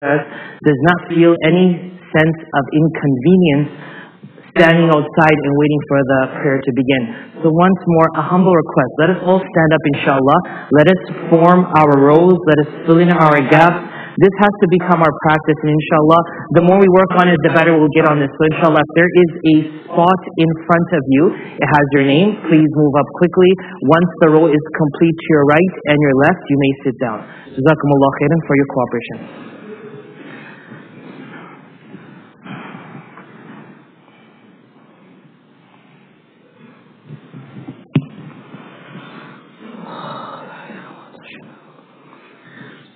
does not feel any sense of inconvenience standing outside and waiting for the prayer to begin. So once more, a humble request. Let us all stand up, inshallah. Let us form our rows. Let us fill in our gaps. This has to become our practice, and inshallah, the more we work on it, the better we'll get on this. So inshallah, if there is a spot in front of you, it has your name, please move up quickly. Once the row is complete to your right and your left, you may sit down. Jazakumullah khairan for your cooperation.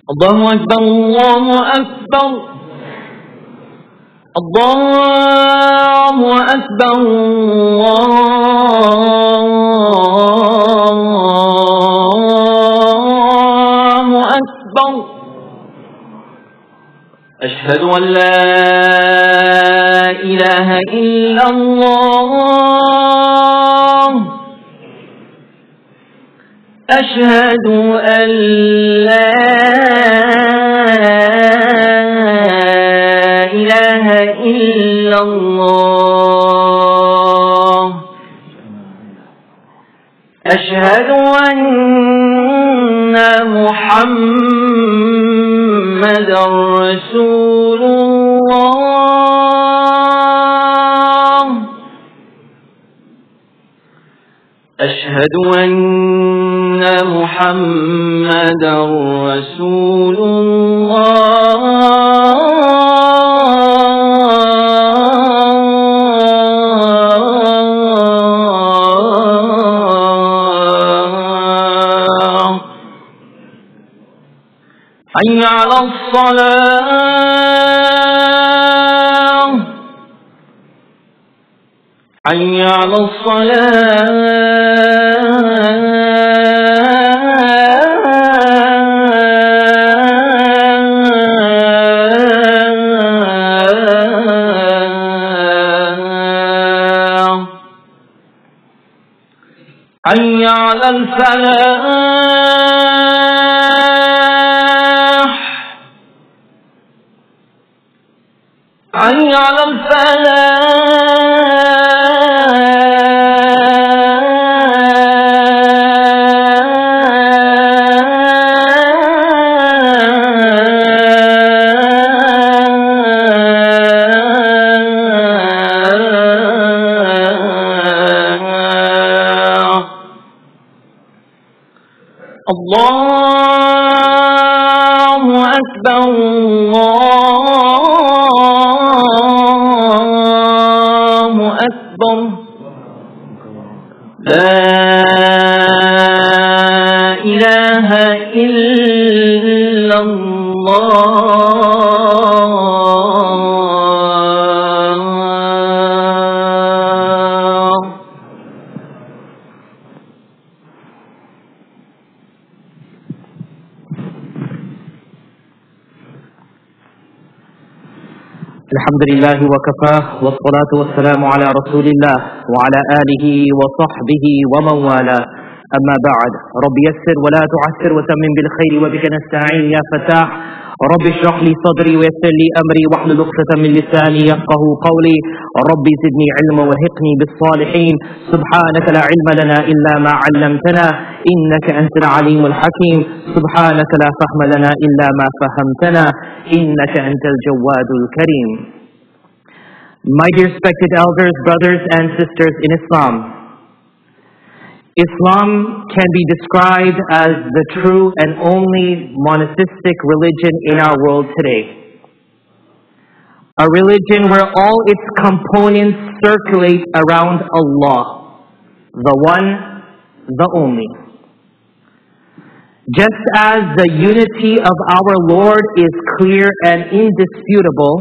الله أكبر الله أكبر الله أكبر الله أكبر أشهد أن لا إله إلا الله أشهد أن لا إله إلا الله أشهد أن محمدا رسول الله أشهد أن محمدا رسول الله حي على الصلاة حي على الصلاة حي على الفلاح حي على الله أكبر الله أكبر لا إله إلا الله الحمد لله وكفى والصلاة والسلام على رسول الله وعلى آله وصحبه ومن والاه أما بعد رب يسر ولا تعسر وتمم بالخير وبك نستعين يا فتاح رب اشرح لي صدري ويسر لي أمري واحلل عقدة من لساني يفقه قولي رب زدني علما والحقني بالصالحين سبحانك لا علم لنا إلا ما علمتنا إنك أنت العليم الحكيم سبحانك لا فهم لنا إلا ما فهمتنا إنك أنت الجواد الكريم. My dear respected elders, brothers and sisters in Islam, Islam can be described as the true and only monotheistic religion in our world today. A religion where all its components circulate around Allah, the one, the only. Just as the unity of our Lord is clear and indisputable,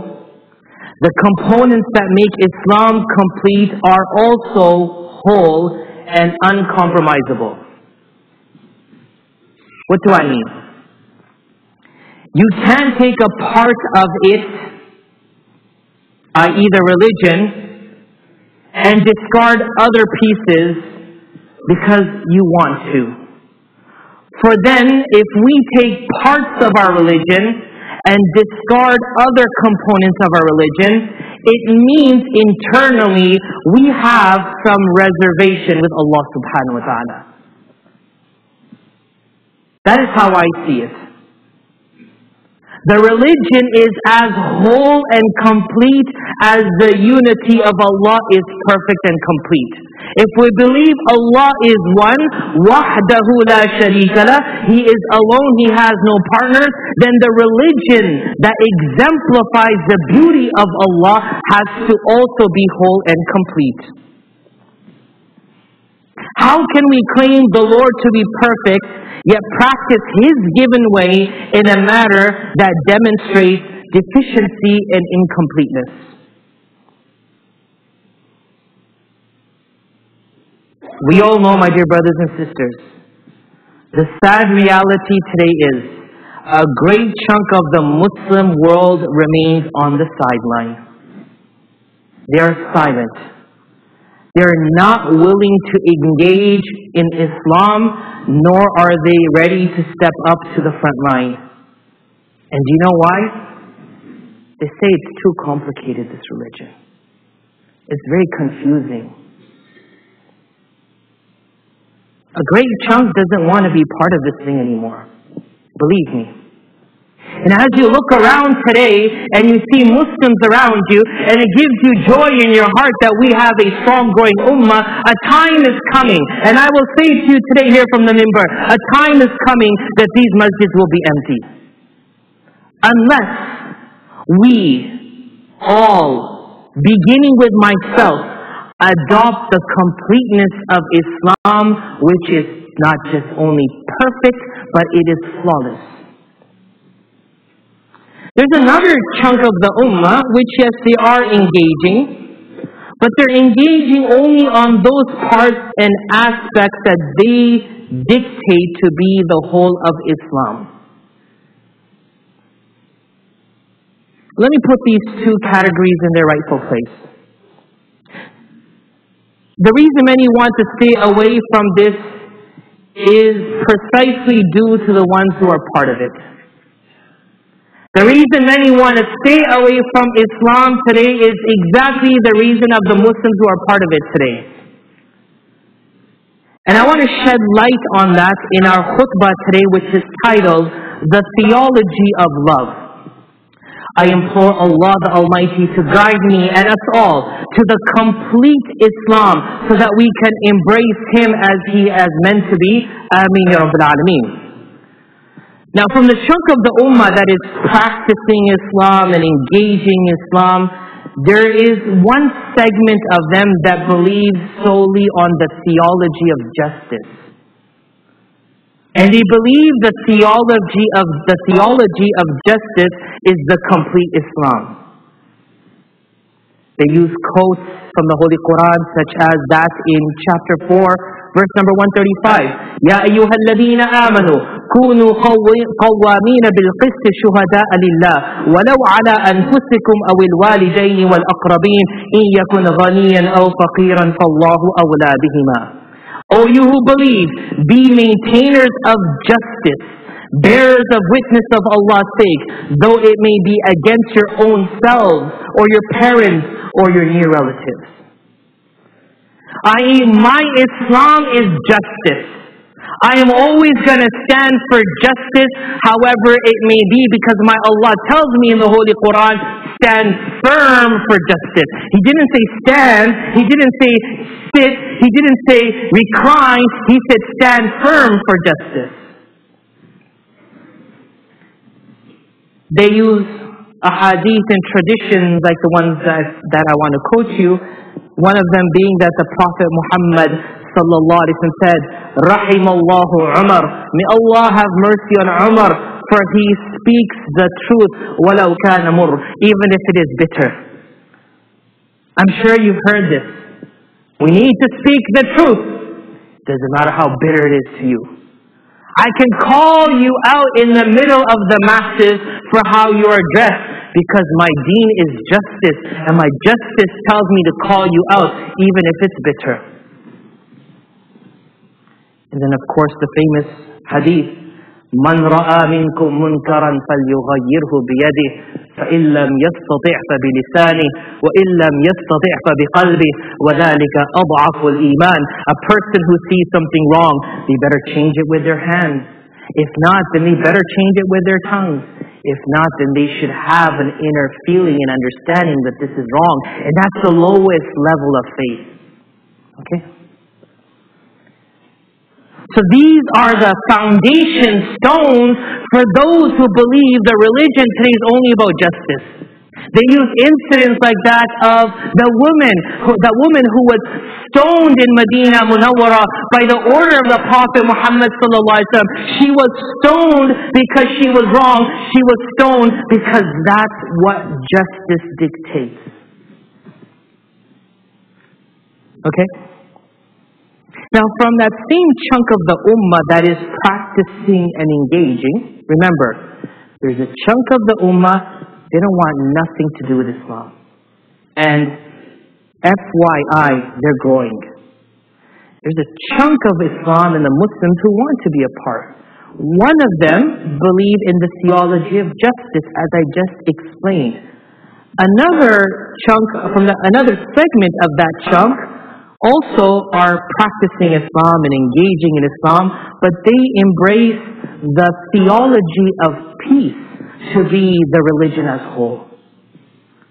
the components that make Islam complete are also whole and uncompromisable. What do I mean? You can't take a part of it, i.e. the religion, and discard other pieces because you want to. For then, if we take parts of our religion and discard other components of our religion, it means internally we have some reservation with Allah subhanahu wa ta'ala. That is how I see it. The religion is as whole and complete as the unity of Allah is perfect and complete. If we believe Allah is one, wahdahu la sharika lah, He is alone, He has no partners, then the religion that exemplifies the beauty of Allah has to also be whole and complete. How can we claim the Lord to be perfect, yet practice His given way in a manner that demonstrates deficiency and incompleteness? We all know, my dear brothers and sisters, the sad reality today is a great chunk of the Muslim world remains on the sideline. They are silent. They are not willing to engage in Islam, nor are they ready to step up to the front line. And do you know why? They say it's too complicated, this religion. It's very confusing. A great chunk doesn't want to be part of this thing anymore. Believe me. And as you look around today and you see Muslims around you, and it gives you joy in your heart that we have a strong growing ummah, a time is coming. And I will say to you today here from the minbar, a time is coming that these masjids will be empty. Unless we all, beginning with myself, adopt the completeness of Islam, which is not just only perfect, but it is flawless. There's another chunk of the ummah, which yes, they are engaging, but they're engaging only on those parts and aspects that they dictate to be the whole of Islam. Let me put these two categories in their rightful place. The reason many want to stay away from this is precisely due to the ones who are part of it. The reason many want to stay away from Islam today is exactly the reason of the Muslims who are part of it today. And I want to shed light on that in our khutbah today, which is titled, The Theology of Love. I implore Allah the Almighty to guide me and us all to the complete Islam so that we can embrace Him as He is meant to be. Ameen ya Rabbil Alameen. Now from the chunk of the ummah that is practicing Islam and engaging Islam, there is one segment of them that believes solely on the theology of justice. And they believe the theology of justice is the complete Islam. They use quotes from the Holy Quran, such as that in chapter 4, verse number 135. Ya ayyuhal ladhina amanu kunu qawwamina bil qist shuhada'a lillah walau ala anfusikum aw al walidayn wal aqrabin in yakun ghaniyan aw faqiran fallahu awla bihima. O you who believe, be maintainers of justice, bearers of witness of Allah's sake, though it may be against your own selves, or your parents, or your near relatives. I.e., my Islam is justice. I am always going to stand for justice, however it may be, because my Allah tells me in the Holy Quran, stand firm for justice. He didn't say stand, He didn't say sit, He didn't say recline, He said stand firm for justice. They use ahadith and traditions like the ones that I want to quote you. One of them being that the Prophet Muhammad sallallahu alaihi wasallam said, Rahimallahu Umar. May Allah have mercy on Umar, for he speaks the truth, walau kana mur, even if it is bitter. I'm sure you've heard this. We need to speak the truth. Doesn't matter how bitter it is to you. I can call you out in the middle of the masses for how you are dressed, because my deen is justice, and my justice tells me to call you out, even if it's bitter. And then of course the famous hadith من رأى منكم منكرا فليغيره بيده فإن لم يستطع فبلسانه وإن لم يستطع فبقلبه وذلك أضعف الإيمان. A person who sees something wrong, they better change it with their hands. If not, then they better change it with their tongues. If not, then they should have an inner feeling and understanding that this is wrong. And that's the lowest level of faith. Okay? So these are the foundation stones for those who believe the religion today is only about justice. They use incidents like that of the woman who was stoned in Medina Munawwara by the order of the Prophet Muhammad sallallahu alaihi wasallam. She was stoned because she was wrong. She was stoned because that's what justice dictates. Okay? Now, from that same chunk of the ummah that is practicing and engaging, remember, there's a chunk of the ummah, they don't want nothing to do with Islam. And FYI, they're growing. There's a chunk of Islam and the Muslims who want to be a part. One of them believe in the theology of justice, as I just explained. Another chunk, another segment of that chunk, also are practicing Islam and engaging in Islam, but they embrace the theology of peace to be the religion as a whole.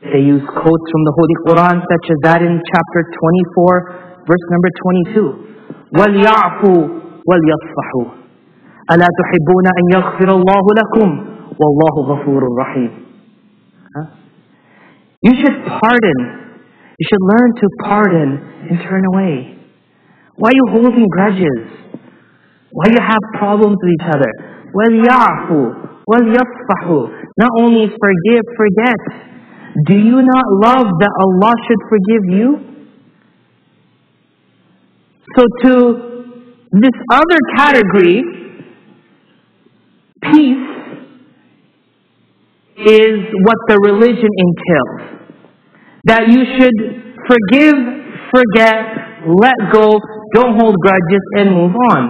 They use quotes from the Holy Quran, such as that in chapter 24, verse number 22. وَلْيَعْفُوا وَلْيَصْفَحُوا أَلَا تُحِبُّونَ أَنْ يَغْفِرَ اللَّهُ لَكُمْ وَاللَّهُ غَفُورٌ رَحِيمٌ. You should pardon. You should learn to pardon and turn away. Why are you holding grudges? Why do you have problems with each other? وَلْيَعْفُوا وَلْيَصْفَحُوا. Not only forgive, forget. Do you not love that Allah should forgive you? So to this other category, peace is what the religion entails. That you should forgive, forget, let go, don't hold grudges, and move on.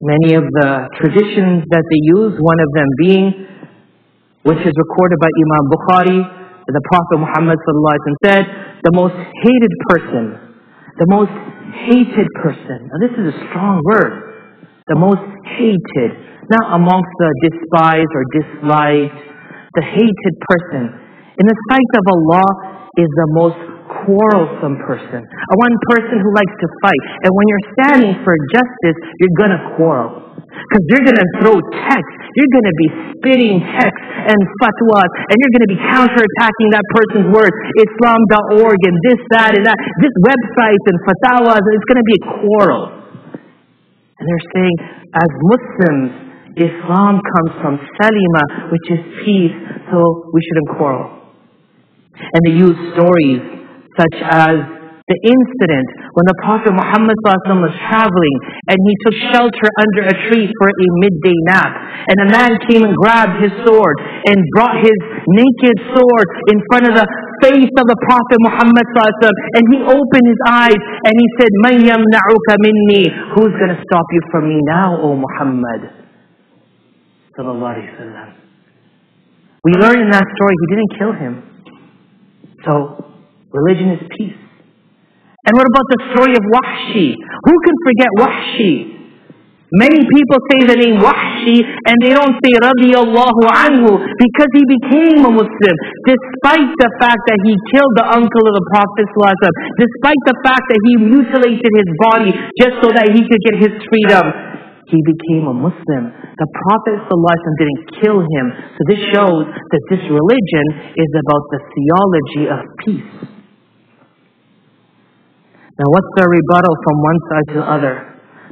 Many of the traditions that they use, one of them being, which is recorded by Imam Bukhari, the Prophet Muhammad said, the most hated person. Now this is a strong word. The most hated, not amongst the despised or disliked, the hated person. In the sight of Allah is the most quarrelsome person. One person who likes to fight. And when you're standing for justice, you're going to quarrel. Because you're going to throw texts. You're going to be spitting texts and fatwas. And you're going to be counterattacking that person's words. Islam.org and this, that, and that. This website and fatwas. And it's going to be a quarrel. And they're saying, as Muslims, Islam comes from salima, which is peace. So we shouldn't quarrel. And they use stories such as the incident when the Prophet Muhammad was traveling and he took shelter under a tree for a midday nap. And a man came and grabbed his sword and brought his naked sword in front of the face of the Prophet Muhammad and he opened his eyes and he said, "Man yamna'uka minni?" Who's going to stop you from me now, O Muhammad? Sallallahu Alaihi Wasallam. We learn in that story he didn't kill him. So, religion is peace. And what about the story of Wahshi? Who can forget Wahshi? Many people say the name Wahshi and they don't say radiyallahu anhu because he became a Muslim despite the fact that he killed the uncle of the Prophet ﷺ, despite the fact that he mutilated his body just so that he could get his freedom. He became a Muslim. The Prophet ﷺ didn't kill him. So this shows that this religion is about the theology of peace. Now what's the rebuttal from one side to the other?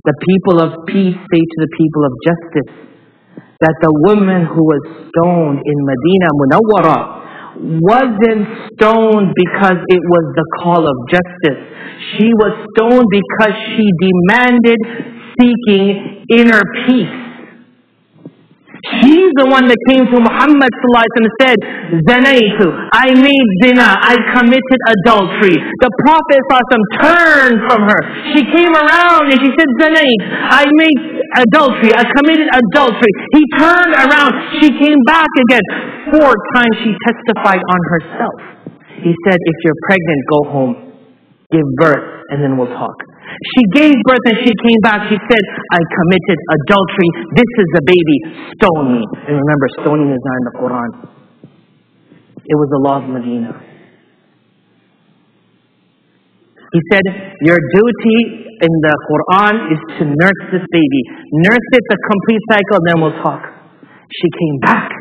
The people of peace say to the people of justice that the woman who was stoned in Medina Munawwara wasn't stoned because it was the call of justice. She was stoned because she demanded seeking inner peace. She's the one that came to Muhammad ﷺ and said, Zanaytu, I made zina, I committed adultery. The Prophet ﷺ turned from her. She came around and she said, Zanayt, I made adultery, I committed adultery. He turned around, she came back again. 4 times she testified on herself. He said, if you're pregnant, go home, give birth, and then we'll talk. She gave birth and she came back. She said, I committed adultery. This is the baby. Stone me. And remember, stoning is not in the Quran. It was the law of Medina. He said, your duty in the Quran is to nurse this baby. Nurse it the complete cycle, then we'll talk. She came back.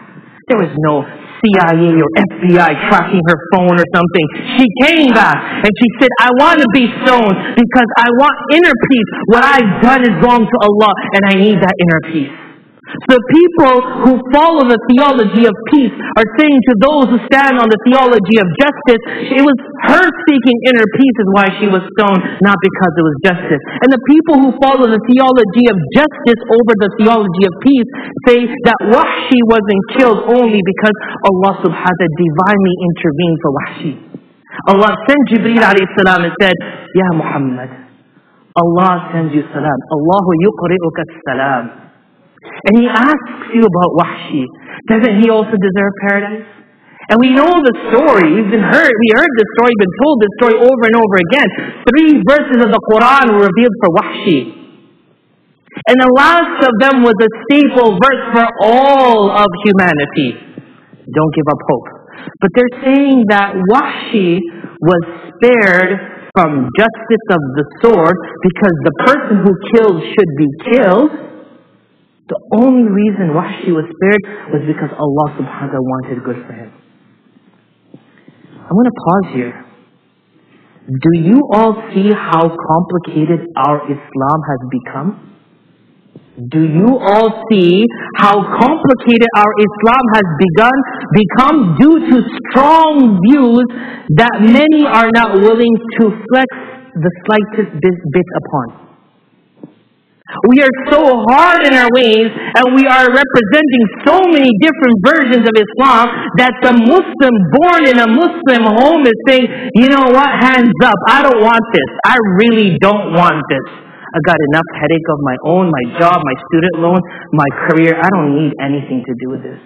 There was no CIA or FBI tracking her phone or something. She came back and she said, I want to be stoned because I want inner peace. What I've done is wrong to Allah and I need that inner peace. So the people who follow the theology of peace are saying to those who stand on the theology of justice, it was her seeking inner peace is why she was stoned, not because it was justice. And the people who follow the theology of justice over the theology of peace say that Wahshi wasn't killed only because Allah subhanahu wa ta'ala divinely intervened for Wahshi. Allah sent Jibreel alayhi salam and said, Ya Muhammad, Allah sends you salam. Allahu yuqri'uka salam. And he asks you about Wahshi. Doesn't he also deserve paradise? And we know the story. We heard this story, been told this story over and over again. 3 verses of the Quran were revealed for Wahshi. And the last of them was a staple verse for all of humanity. Don't give up hope. But they're saying that Wahshi was spared from justice of the sword because the person who killed should be killed. The only reason Wahshi was spared was because Allah subhanahu wa ta'ala wanted good for him. I'm going to pause here. Do you all see how complicated our Islam has become? Do you all see how complicated our Islam has become due to strong views that many are not willing to flex the slightest bit upon? We are so hard in our ways and we are representing so many different versions of Islam that the Muslim born in a Muslim home is saying, you know what, hands up, I don't want this. I really don't want this. I've got enough headache of my own, my job, my student loan, my career. I don't need anything to do with this.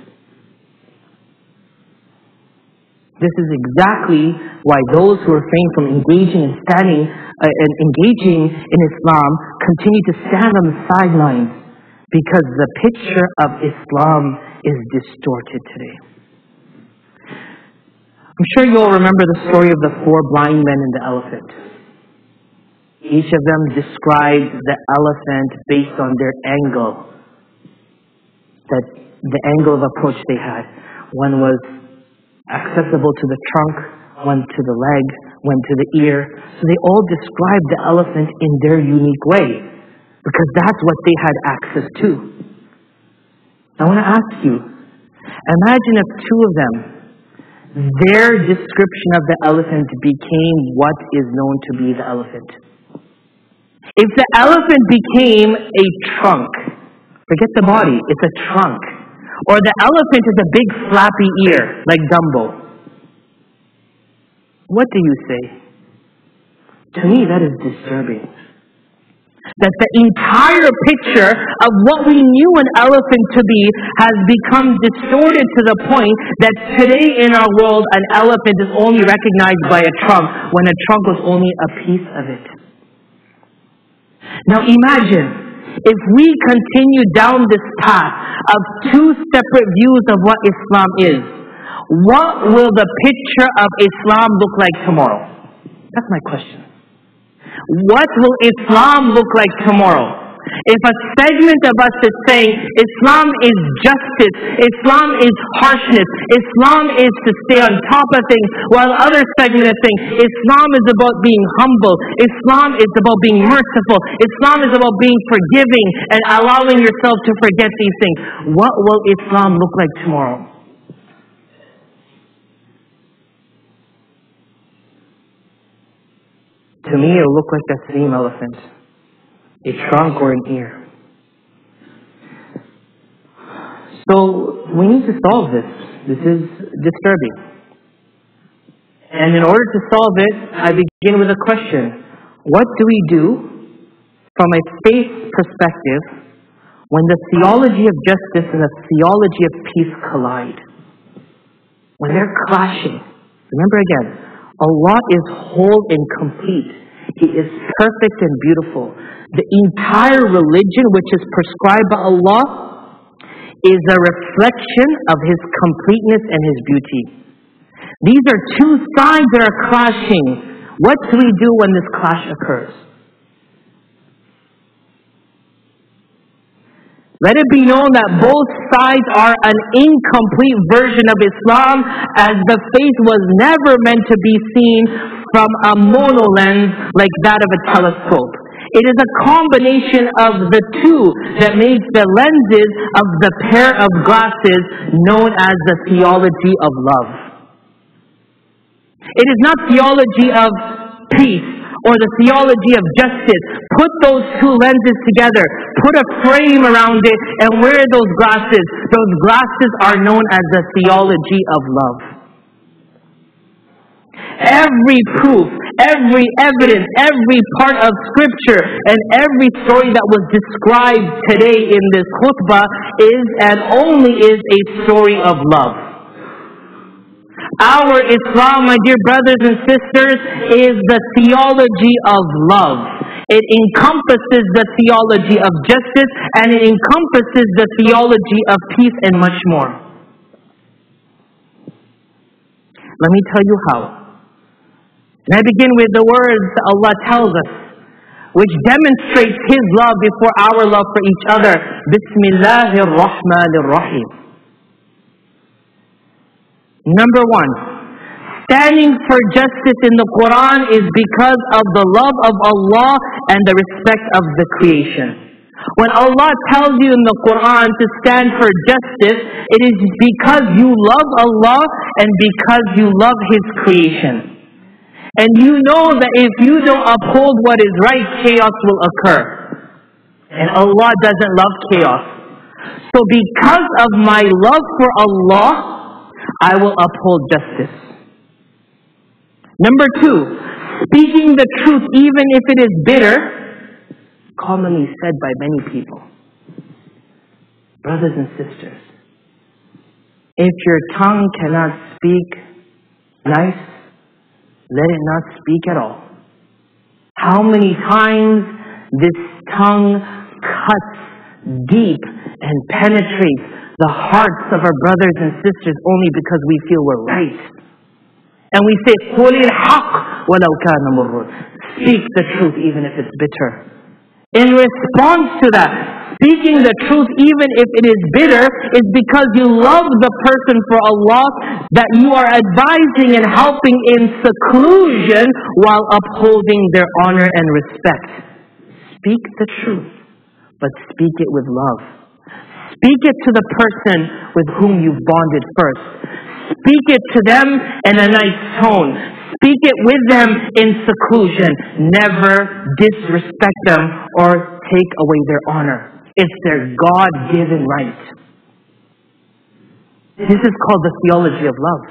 This is exactly why those who refrain from engaging in Islam continue to stand on the sidelines, because the picture of Islam is distorted today. I'm sure you all remember the story of the 4 blind men and the elephant. Each of them described the elephant based on their angle, the angle of approach they had. One was accessible to the trunk, one to the leg, one to the ear. So they all described the elephant in their unique way, because that's what they had access to. I want to ask you, imagine if 2 of them, their description of the elephant became what is known to be the elephant. If the elephant became a trunk, forget the body, it's a trunk. Or the elephant is a big flappy ear, like Dumbo. What do you say? To me, that is disturbing. That the entire picture of what we knew an elephant to be has become distorted to the point that today in our world, an elephant is only recognized by a trunk, when a trunk was only a piece of it. Now imagine, if we continue down this path of 2 separate views of what Islam is, what will the picture of Islam look like tomorrow? That's my question. What will Islam look like tomorrow? If a segment of us is saying Islam is justice, Islam is harshness, Islam is to stay on top of things, while other segment is saying Islam is about being humble, Islam is about being merciful, Islam is about being forgiving and allowing yourself to forget these things. What will Islam look like tomorrow? To me, it will look like that same elephant. A trunk or an ear. So we need to solve this. This is disturbing. And in order to solve it, I begin with a question. What do we do from a faith perspective when the theology of justice and the theology of peace collide? When they're clashing. Remember again, Allah is whole and complete. He is perfect and beautiful. The entire religion which is prescribed by Allah is a reflection of His completeness and His beauty. These are two sides that are clashing. What do we do when this clash occurs? Let it be known that both sides are an incomplete version of Islam, as the faith was never meant to be seen from a monolens like that of a telescope. It is a combination of the two that makes the lenses of the pair of glasses known as the theology of love. It is not theology of peace or the theology of justice. Put those two lenses together. Put a frame around it and wear those glasses. Those glasses are known as the theology of love. Every proof, every evidence, every part of Scripture, and every story that was described today in this khutbah is and only is a story of love. Our Islam, my dear brothers and sisters, is the theology of love. It encompasses the theology of justice, and it encompasses the theology of peace and much more. Let me tell you how. And I begin with the words that Allah tells us, which demonstrates His love before our love for each other. Bismillahir Rahmanir Rahim. Number one, standing for justice in the Quran is because of the love of Allah and the respect of the creation. When Allah tells you in the Quran to stand for justice, it is because you love Allah and because you love His creation. And you know that if you don't uphold what is right, chaos will occur. And Allah doesn't love chaos. So because of my love for Allah, I will uphold justice. Number two, speaking the truth even if it is bitter, commonly said by many people. Brothers and sisters, if your tongue cannot speak nice, let it not speak at all. How many times this tongue cuts deep and penetrates the hearts of our brothers and sisters only because we feel we're right. And we say, قُولِ الْحَقِّ وَلَوْ كَانَ مُرٌّ. Speak the truth even if it's bitter. In response to that, speaking the truth even if it is bitter is because you love the person for Allah that you are advising and helping in seclusion while upholding their honor and respect. Speak the truth, but speak it with love. Speak it to the person with whom you've bonded first. Speak it to them in a nice tone. Speak it with them in seclusion. Never disrespect them or take away their honor. It's their God-given right. This is called the theology of love.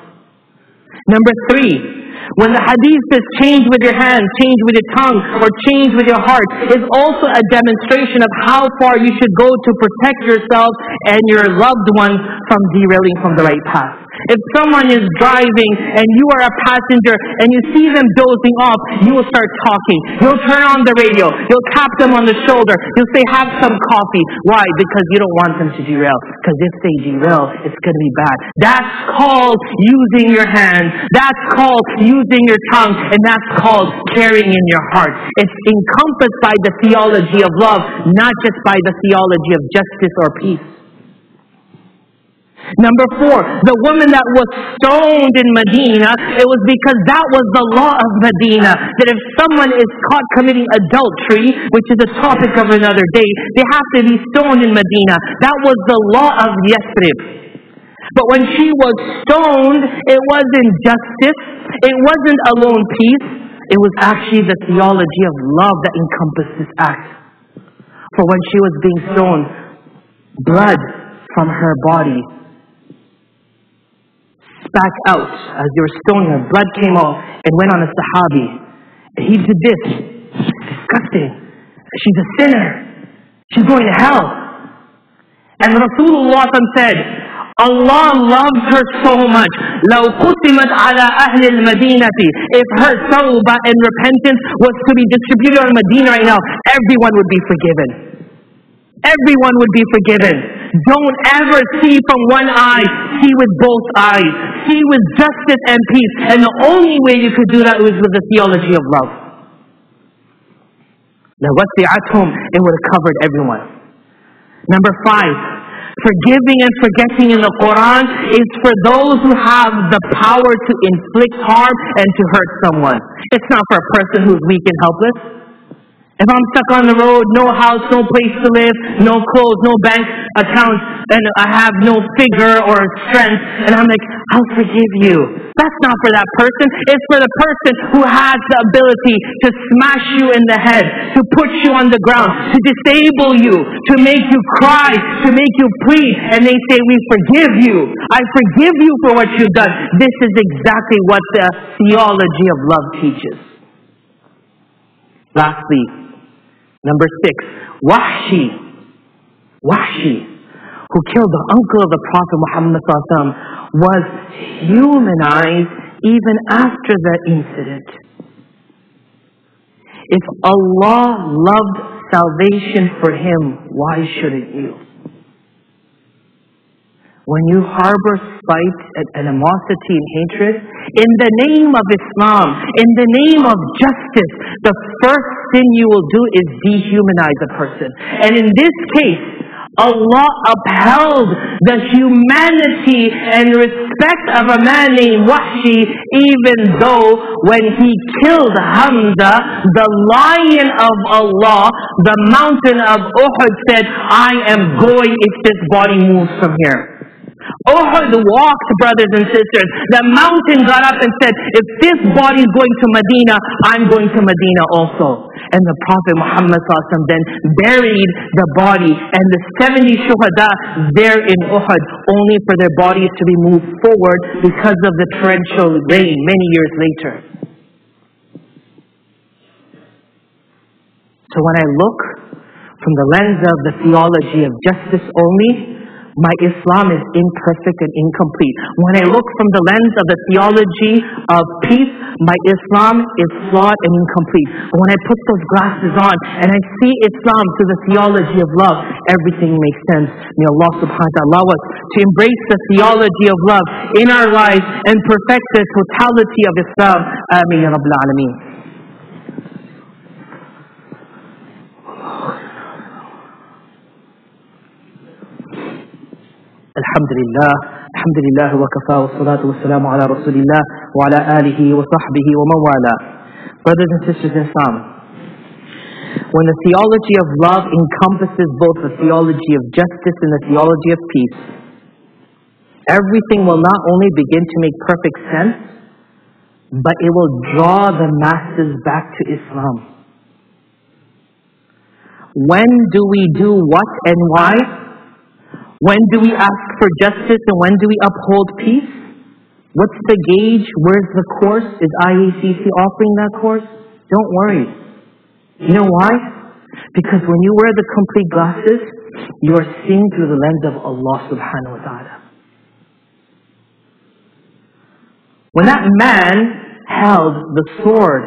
Number three, when the hadith says change with your hand, change with your tongue, or change with your heart, is also a demonstration of how far you should go to protect yourself and your loved ones from derailing from the right path. If someone is driving and you are a passenger and you see them dozing off, you will start talking. You'll turn on the radio. You'll tap them on the shoulder. You'll say, have some coffee. Why? Because you don't want them to derail. Because if they derail, it's going to be bad. That's called using your hands. That's called using your tongue. And that's called caring in your heart. It's encompassed by the theology of love, not just by the theology of justice or peace. Number four, the woman that was stoned in Medina, it was because that was the law of Medina. That if someone is caught committing adultery, which is a topic of another day, they have to be stoned in Medina. That was the law of Yathrib. But when she was stoned, it wasn't justice. It wasn't alone peace. It was actually the theology of love that encompassed this act. For when she was being stoned, blood from her body spat out as they were stoning her. Blood came out and went on a Sahabi. And he did this. Disgusting. She's a sinner. She's going to hell. And Rasulullah said, Allah loves her so much. لو قسمت على أهل المدينة, if her tawbah and repentance was to be distributed on Medina right now, everyone would be forgiven. Everyone would be forgiven. Don't ever see from one eye, see with both eyes. See with justice and peace. And the only way you could do that was with the theology of love. لَوَسِعَتْهُمْ, it would have covered everyone. Number 5, forgiving and forgetting in the Quran is for those who have the power to inflict harm and to hurt someone. It's not for a person who's weak and helpless. If I'm stuck on the road, no house, no place to live, no clothes, no bank account, and I have no figure or strength, and I'm like, I'll forgive you. That's not for that person. It's for the person who has the ability to smash you in the head, to put you on the ground, to disable you, to make you cry, to make you plead, and they say, we forgive you. I forgive you for what you've done. This is exactly what the theology of love teaches. Lastly, number 6, Wahshi, who killed the uncle of the Prophet Muhammad ﷺ, was humanized even after the incident. If Allah loved salvation for him, why shouldn't you? When you harbor spite and animosity and hatred, in the name of Islam, in the name of justice, the first thing you will do is dehumanize a person. And in this case, Allah upheld the humanity and respect of a man named Wahshi, even though when he killed Hamza, the lion of Allah, the mountain of Uhud said, I am going if this body moves from here. Uhud walked, brothers and sisters. The mountain got up and said, if this body is going to Medina, I'm going to Medina also. And the Prophet Muhammad ﷺ then buried the body and the 70 shuhada there in Uhud, only for their bodies to be moved forward because of the torrential rain many years later. So when I look from the lens of the theology of justice only, my Islam is imperfect and incomplete. When I look from the lens of the theology of peace, my Islam is flawed and incomplete. But when I put those glasses on and I see Islam through the theology of love, everything makes sense. May Allah subhanahu wa ta'ala allow us to embrace the theology of love in our lives and perfect the totality of Islam. Ameen ya Rabbil Alameen. Alhamdulillah wa kafa wa salatu wa salamu ala rasulillah wa ala alihi wa sahbihi wa man wala. Brothers and sisters in Islam, when the theology of love encompasses both the theology of justice and the theology of peace, everything will not only begin to make perfect sense, but it will draw the masses back to Islam. When do we do what and why? When do we ask for justice and when do we uphold peace? What's the gauge? Where's the course? Is IACC offering that course? Don't worry. You know why? Because when you wear the complete glasses, you are seeing through the lens of Allah subhanahu wa ta'ala. When that man held the sword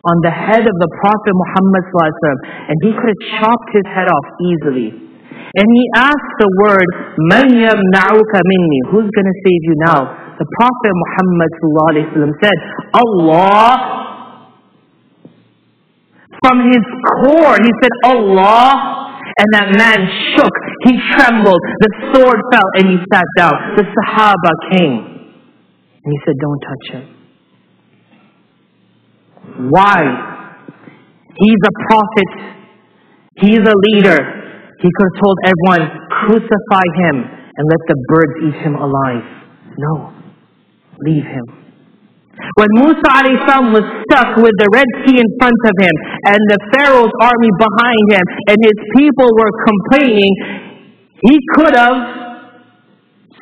on the head of the Prophet Muhammad sallallahu alaihi wasallam, and he could have chopped his head off easily, and he asked the word, "Man yamna'uka minni?" Who's going to save you now? The Prophet Muhammad sallallahu alaihi wasallam said, Allah. From his core, he said, Allah. And that man shook. He trembled. The sword fell and he sat down. The Sahaba came. And he said, don't touch him. Why? He's a prophet. He's a leader. He could have told everyone, crucify him and let the birds eat him alive. No. Leave him. When Musa a.s. was stuck with the Red Sea in front of him and the Pharaoh's army behind him and his people were complaining, he could have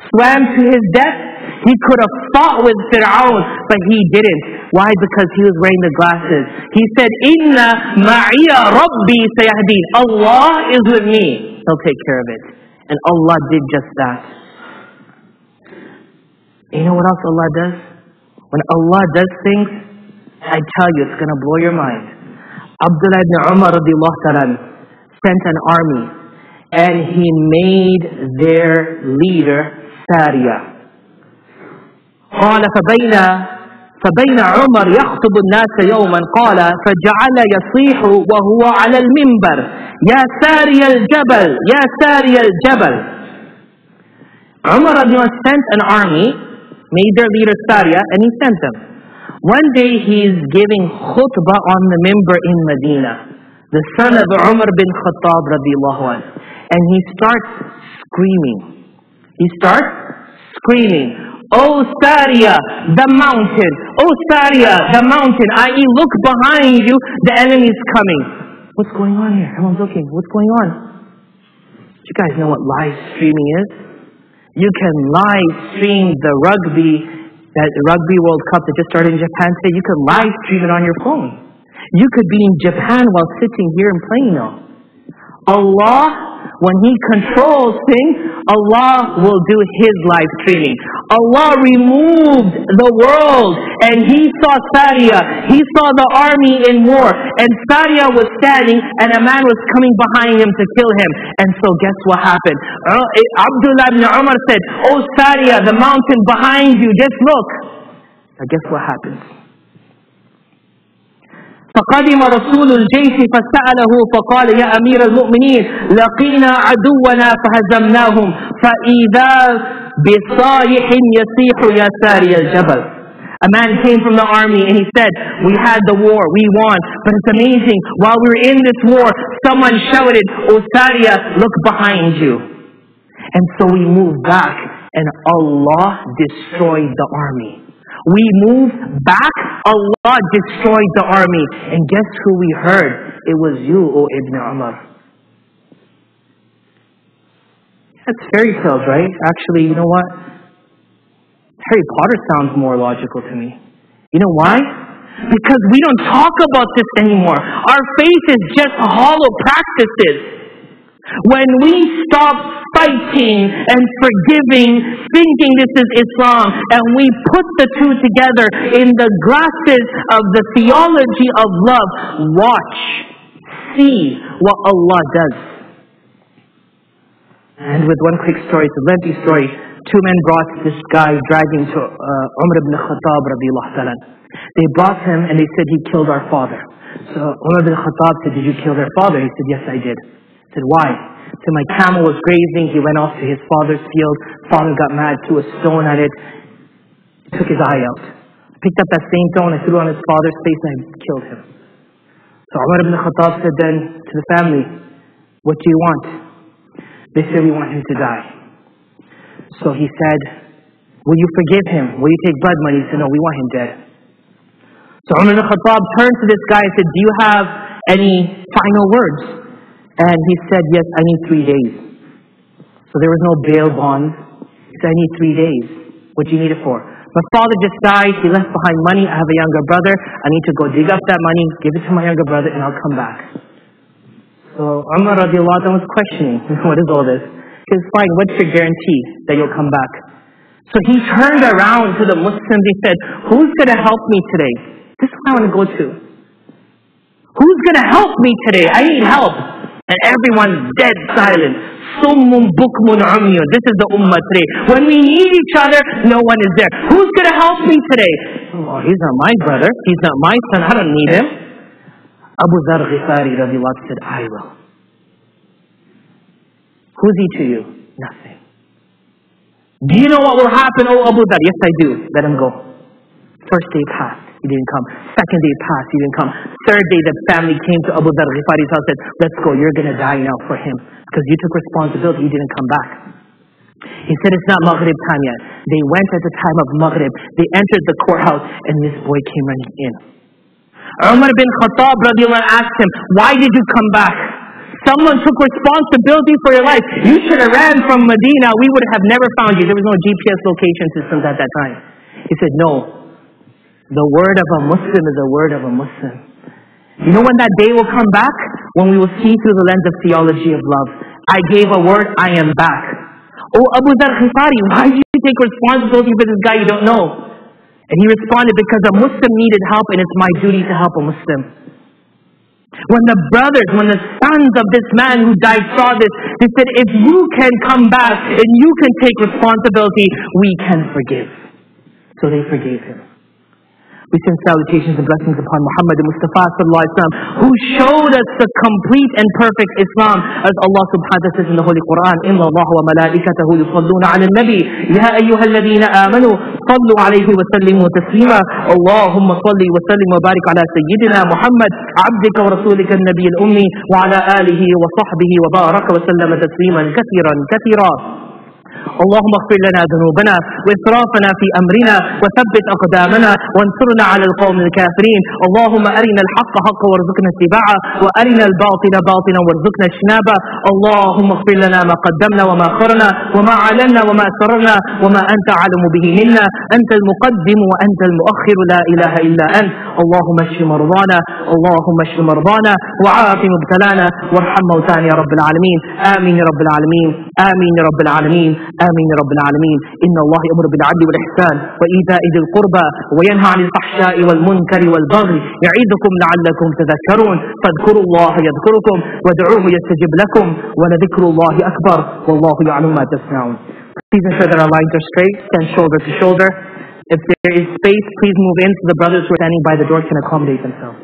swam to his death. He could have fought with Fir'aun, but he didn't. Why? Because he was wearing the glasses. He said, Inna ma'iya rabbi sayahdeen. Allah is with me. He'll take care of it. And Allah did just that. You know what else Allah does? When Allah does things, I tell you, it's going to blow your mind. Abdullah ibn Umar radiallahu ta'ala sent an army, and he made their leader Sariya. قال فبين عمر يخطب الناس يوما قال فجعل يصيح وهو على المنبر يا ساري الجبل يا ساري الجبل. Umar sent an army, made their leader Sariya, and he sent them. One day he's giving khutbah on the minbar in Medina, the son of Umar bin Khattab radiallahu anhu, and he starts screaming, Oh Sariya, the mountain. Oh Sariya, the mountain. I.e., look behind you, the enemy's coming. What's going on here? Everyone's looking. What's going on? Do you guys know what live streaming is? You can live stream the Rugby World Cup that just started in Japan today. You can live stream it on your phone. You could be in Japan while sitting here and playing now. Allah, when He controls things, Allah will do His live streaming. Allah removed the world, and He saw Sariya. He saw the army in war, and Sariya was standing, and a man was coming behind him to kill him. And so guess what happened? Abdullah ibn Umar said, Oh Sariya, the mountain behind you, just look. Now guess what happens? فقدم رسول الجيش فسأله فقال يا أمير المؤمنين لقينا عدونا فهزمناهم فإذا بصائح يصيح يا ساري الجبل. A man came from the army and he said, we had the war, we won, but it's amazing, while we were in this war, someone shouted, O Sariya, look behind you. And so we moved back and Allah destroyed the army. We moved back, Allah destroyed the army. And guess who we heard? It was you, O Ibn Umar. That's fairy tales, right? Actually, you know what? Harry Potter sounds more logical to me. You know why? Because we don't talk about this anymore. Our faith is just hollow practices. When we stop fighting and forgiving, thinking this is Islam, and we put the two together in the glasses of the theology of love, watch, see what Allah does. And with one quick story, it's a lengthy story, two men brought this guy dragging to Umar ibn Khattab radiallahu ta'ala. They brought him and they said, he killed our father. So Umar ibn Khattab said, did you kill their father? He said, yes, I did. He said, why? He said, my camel was grazing. He went off to his father's field. Father got mad, threw a stone at it, took his eye out. I picked up that same stone, I threw it on his father's face, and I killed him. So Umar ibn Khattab said then to the family, what do you want? They said, we want him to die. So he said, will you forgive him? Will you take blood money? He said, no, we want him dead. So Umar ibn Khattab turned to this guy and said, do you have any final words? And he said, yes, I need 3 days. So there was no bail bond. He said, I need 3 days. What do you need it for? My father just died. He left behind money. I have a younger brother. I need to go dig up that money, give it to my younger brother, and I'll come back. So Umar radiallahu anhu was questioning, what is all this? He said, fine, what's your guarantee that you'll come back? So he turned around to the Muslims. He said, who's going to help me today? This is what I want to go to. Who's going to help me today? I need help. And everyone's dead silent. Summun bukmun umyun. This is the ummah today. When we need each other, no one is there. Who's going to help me today? Oh, he's not my brother. He's not my son. I don't need him. Abu Dhar Ghifari radiallahu anhu said, I will. Who's he to you? Nothing. Do you know what will happen, oh Abu Dhar? Yes, I do. Let him go. First day passed. He didn't come. Second day passed. He didn't come. Third day, the family came to Abu Dhar Ghifari's house and said, let's go. You're going to die now for him. Because you took responsibility. He didn't come back. He said, it's not Maghrib time yet. They went at the time of Maghrib. They entered the courthouse and this boy came running in. Umar bin Khattab radiallahu anhu asked him, why did you come back? Someone took responsibility for your life. You should have ran from Medina. We would have never found you. There was no GPS location systems at that time. He said, no. The word of a Muslim is a word of a Muslim. You know when that day will come back? When we will see through the lens of theology of love. I gave a word, I am back. Oh, Abu Dhar Khifari, why did you take responsibility for this guy you don't know? And he responded, because a Muslim needed help and it's my duty to help a Muslim. When the sons of this man who died saw this, they said, if you can come back and you can take responsibility, we can forgive. So they forgave him. We send salutations and blessings upon Muhammad Mustafa sallallahu alaihi wasallam, who showed us the complete and perfect Islam, as Allah subhanahu wa ta'ala says in the Holy Quran, Inna Allah wa malaikatahu yusalluna ala al-nabi, ya ayyuhalladhina amanu, sallu alayhi wa sallimu taslima, Allahumma salli wa sallim wa barik ala sayyidina Muhammad, abdika wa rasulika al-nabi al-ummi, wa ala alihi wa sahbihi wa baraka wa sallama tasliman kathira. اللهم اغفر لنا ذنوبنا وإسرافنا في أمرنا وثبت أقدامنا وانصرنا على القوم الكافرين. اللهم أرنا الحق حقا وارزقنا اتباعه وأرنا الباطل باطلا وارزقنا اجتنابه. اللهم اغفر لنا ما قدمنا وما أخرنا وما أعلنا وما أسررنا وما أنت أعلم به منا. أنت المقدم وأنت المؤخر، لا إله إلا أنت. اللهم اشف مرضانا، اللهم اشف مرضانا وعاف مبتلانا وارحم موتانا يا رب العالمين. آمين يا رب العالمين، آمين يا رب العالمين، آمين يا رب العالمين. إن الله يأمر بالعدل والإحسان وإيتاء ذي القربى وينهى عن الفحشاء والمنكر والبغي يعظكم لعلكم تذكرون. فاذكروا الله يذكركم وادعوه يستجب لكم ولذكر الله أكبر والله يعلم ما تصنعون. Please ensure that our lines are straight, stand shoulder to shoulder. If there is space, please move in so the brothers who are standing by the door can accommodate themselves.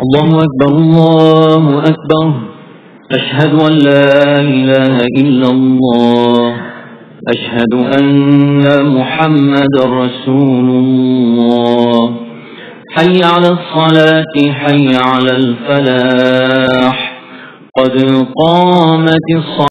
Allahu Akbar, Allahu Akbar. أشهد أن لا إله إلا الله أشهد أن محمد رسول الله حي على الصلاة حي على الفلاح قد قامت الصلاة